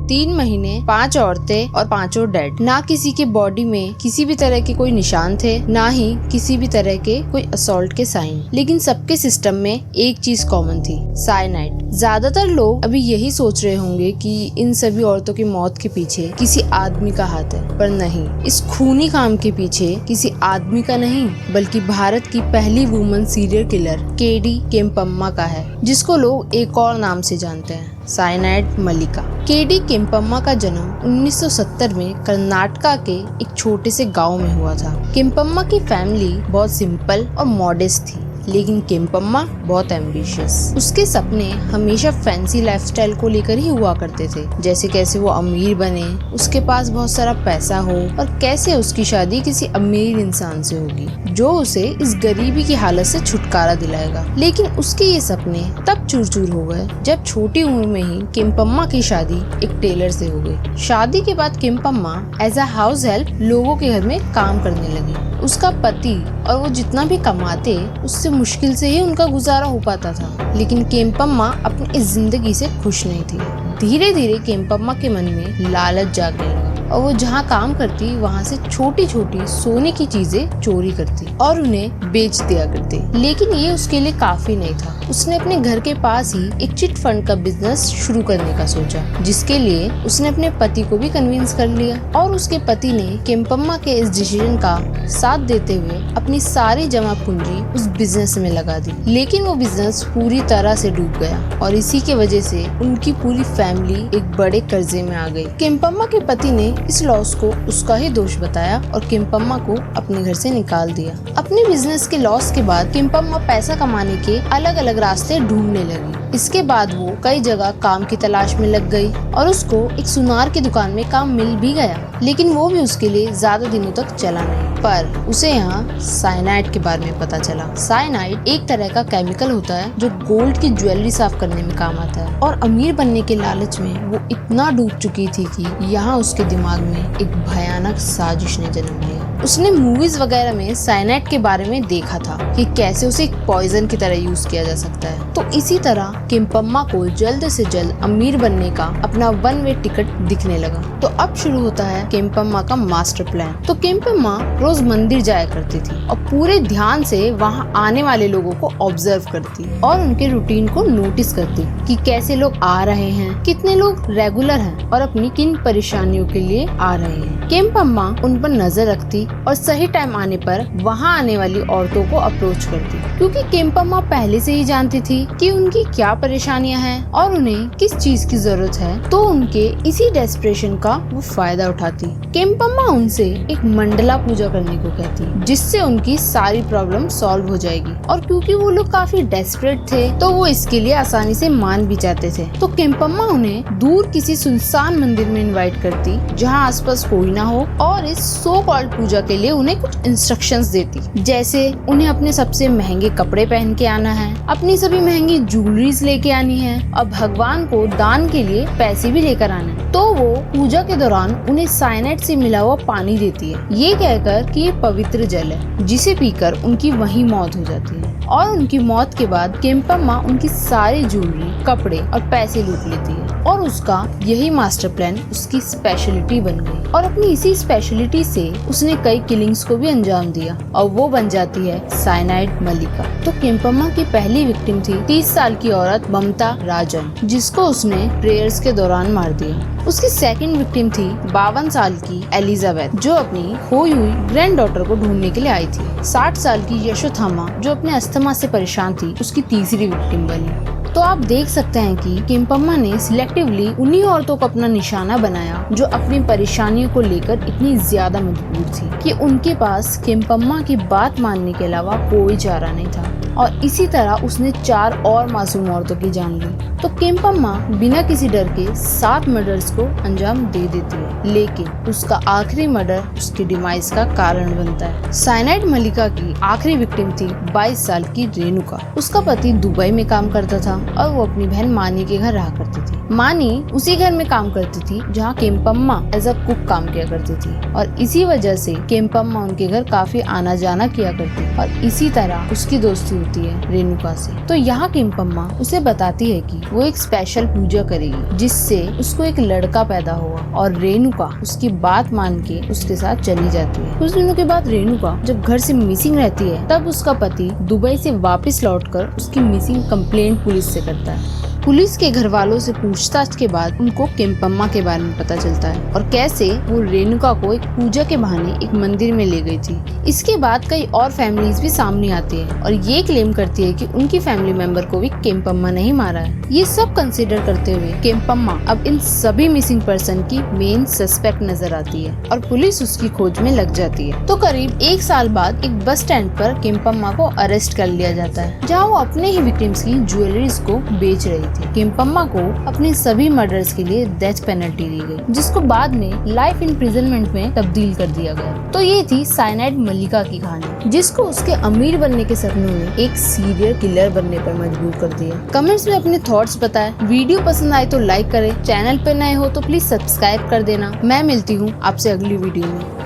3 महीने 5 औरतें और 5 डेड। ना किसी के बॉडी में किसी भी तरह के कोई निशान थे, ना ही किसी भी तरह के कोई असॉल्ट के साइन। लेकिन सबके सिस्टम में एक चीज कॉमन थी, साइनाइड। ज्यादातर लोग अभी यही सोच रहे होंगे कि इन सभी औरतों की मौत के पीछे किसी आदमी का हाथ है, पर नहीं। इस खूनी काम के पीछे किसी आदमी का नहीं, बल्कि भारत की पहली woman serial killer KD Kempamma का है, जिसको लोग एक और नाम से जानते हैं, साइनाइड मल्लिका। केडी केम्पम्मा का जन्म 1970 में कर्नाटका के एक छोटे से गांव में हुआ था। केम्पम्मा की फैमिली बहुत सिंपल और मॉडेस्ट थी, लेकिन केम्पम्मा बहुत एम्बिशियस। उसके सपने हमेशा फैंसी लाइफस्टाइल को लेकर ही हुआ करते थे, जैसे कैसे वो अमीर बने, उसके पास बहुत सारा पैसा हो और कैसे उसकी शादी किसी अमीर इंसान से होगी जो उसे इस गरीबी की हालत से छुटकारा दिलाएगा। लेकिन उसके ये सपने तब चूर-चूर हो गए जब छोटी उम्र में ही केम्पम्मा की शादी एक टेलर से हो गई। शादी के बाद Kempamma as a house help लोगों के घर में काम करने लगी। उसका पति और वो जितना भी कमाते उससे मुश्किल से ही उनका गुजारा हो पाता था। लेकिन केम्पम्मा अपनी इस जिंदगी से खुश नहीं थी। धीरे धीरे केम्पम्मा के मन में लालच जागने लगा और वो जहाँ काम करती वहाँ से छोटी छोटी सोने की चीजें चोरी करती और उन्हें बेच दिया करती। लेकिन ये उसके लिए काफी नहीं था। उसने अपने घर के पास ही एक चिट फंड का बिजनेस शुरू करने का सोचा, जिसके लिए उसने अपने पति को भी कन्विंस कर लिया और उसके पति ने केम्पम्मा के इस डिसीजन का साथ देते हुए अपनी सारी जमा पूंजी उस बिजनेस में लगा दी। लेकिन वो बिजनेस पूरी तरह से डूब गया और इसी के वजह से उनकी पूरी फैमिली एक बड़े कर्जे में आ गई। केम्पम्मा के पति ने इस लॉस को उसका ही दोष बताया और केम्पम्मा को अपने घर से निकाल दिया। अपने बिजनेस के लॉस के बाद केम्पम्मा पैसा कमाने के अलग अलग रास्ते ढूंढने लगी। इसके बाद वो कई जगह काम की तलाश में लग गई और उसको एक सुनार की दुकान में काम मिल भी गया, लेकिन वो भी उसके लिए ज्यादा दिनों तक चला नहीं। पर उसे यहाँ साइनाइड के बारे में पता चला। साइनाइड एक तरह का केमिकल होता है जो गोल्ड की ज्वेलरी साफ करने में काम आता है और अमीर बनने के लालच में वो इतना डूब चुकी थी कि यहाँ उसके दिमाग में एक भयानक साजिश ने जन्म लिया। उसने मूवीज वगैरह में साइनाइड के बारे में देखा था कि कैसे उसे एक पॉइजन की तरह यूज किया जा सकता है। तो इसी तरह केम्पम्मा को जल्द से जल्द अमीर बनने का अपना वन वे टिकट दिखने लगा। तो अब शुरू होता है केम्पम्मा का मास्टर प्लान। तो केम्पम्मा रोज मंदिर जाया करती थी और पूरे ध्यान से वहाँ आने वाले लोगों को ऑब्जर्व करती और उनके रूटीन को नोटिस करती कि कैसे लोग आ रहे हैं, कितने लोग रेगुलर हैं और अपनी किन परेशानियों के लिए आ रहे हैं। केम्पम्मा उन पर नजर रखती और सही टाइम आने पर वहाँ आने वाली औरतों को अप्रोच करती, क्योंकि केम्पम्मा पहले से ही जानती थी कि उनकी क्या परेशानियां हैं और उन्हें किस चीज की जरूरत है। तो उनके इसी डेस्परेशन का वो फायदा उठाती। केम्पम्मा उनसे एक मंडला पूजा करने को कहती, जिससे उनकी सारी प्रॉब्लम सॉल्व हो जाएगी। और क्योंकि वो लोग काफी डेस्परेट थे तो वो इसके लिए आसानी से मान भी जाते थे। तो केम्पम्मा उन्हें दूर किसी सुनसान मंदिर में इनवाइट करती जहाँ आसपास कोई ना हो और इस सो कॉल्ड पूजा के लिए उन्हें कुछ इंस्ट्रक्शंस देती, जैसे उन्हें अपने सबसे महंगे कपड़े पहन के आना है, अपनी सभी महंगी ज्वेलरीज लेके आनी है और भगवान को दान के लिए पैसे भी लेकर आने हैं। तो वो पूजा के दौरान उन्हें साइनाइड से मिला हुआ पानी देती है, ये कहकर कि ये पवित्र जल है जिसे पीकर उनकी वहीं मौत हो जाती है। और उनकी मौत के बाद केम्पम्मा उनकी सारी ज्वेलरी, कपड़े और पैसे लूट लेती है और उसका यही मास्टर प्लान उसकी स्पेशलिटी बन गई। और अपनी इसी स्पेशलिटी से उसने कई किलिंग्स को भी अंजाम दिया और वो बन जाती है साइनाइड मल्लिका। तो केम्पम्मा की पहली विक्टिम थी 30 साल की औरत ममता राजन, जिसको उसने प्रेयर्स के दौरान मार दिया। उसकी सेकंड विक्टिम थी 52 साल की एलिजाबेथ, जो अपनी खोई हुई ग्रैंड डॉटर को ढूंढने के लिए आई थी। 60 साल की यशोथामा, जो अपने अस्थमा से परेशान थी, उसकी तीसरी विक्टिम बनी। तो आप देख सकते हैं कि केम्पम्मा ने सिलेक्टिवली उन्हीं औरतों को अपना निशाना बनाया जो अपनी परेशानियों को लेकर इतनी ज्यादा मजबूर थी कि उनके पास केम्पम्मा की बात मानने के अलावा कोई चारा नहीं था। और इसी तरह उसने 4 और मासूम औरतों की जान ली। तो केम्पम्मा बिना किसी डर के 7 मर्डर्स को अंजाम दे देती है, लेकिन उसका आखिरी मर्डर उसकी डिमाइस का कारण बनता है। साइनाइड मल्लिका की आखिरी विक्टिम थी 22 साल की रेणुका। उसका पति दुबई में काम करता था और वो अपनी बहन मानी के घर रहा करती थी। मानी उसी घर में काम करती थी जहाँ केम्पम्मा एज अ कुक काम किया करती थी और इसी वजह से केम्पम्मा उनके घर काफी आना जाना किया करती और इसी तरह उसकी दोस्ती मांगती है रेणुका से। तो यहाँ केम्पम्मा उसे बताती है कि वो एक स्पेशल पूजा करेगी जिससे उसको एक लड़का पैदा हुआ, और रेणुका उसकी बात मान के उसके साथ चली जाती है। कुछ दिनों के बाद रेणुका जब घर से मिसिंग रहती है तब उसका पति दुबई से वापस लौटकर उसकी मिसिंग कंप्लेंट पुलिस से करता है। पुलिस के घर वालों से पूछताछ के बाद उनको केम्पम्मा के बारे में पता चलता है और कैसे वो रेणुका को एक पूजा के बहाने एक मंदिर में ले गई थी। इसके बाद कई और फैमिलीज भी सामने आती है और ये क्लेम करती है कि उनकी फैमिली मेंबर को भी केम्पम्मा नहीं मारा है। ये सब कंसिडर करते हुए केम्पम्मा अब इन सभी मिसिंग पर्सन की मेन सस्पेक्ट नजर आती है और पुलिस उसकी खोज में लग जाती है। तो करीब 1 साल बाद एक बस स्टैंड पर केम्पम्मा को अरेस्ट कर लिया जाता है, जहाँ वो अपने ही विक्टिम्स की ज्वेलरीज को बेच रही थी। केम्पम्मा को अपने सभी मर्डर्स के लिए डेथ पेनल्टी दी गई, जिसको बाद में लाइफ इम्प्रिजनमेंट में तब्दील कर दिया गया। तो ये थी साइनाइड मल्लिका की कहानी, जिसको उसके अमीर बनने के सपनों ने एक सीरियल किलर बनने पर मजबूर कर दिया। कमेंट्स में अपने थॉट्स बताएं। वीडियो पसंद आए तो लाइक करें, चैनल पे नए हो तो प्लीज सब्सक्राइब कर देना। मैं मिलती हूँ आपसे अगली वीडियो में।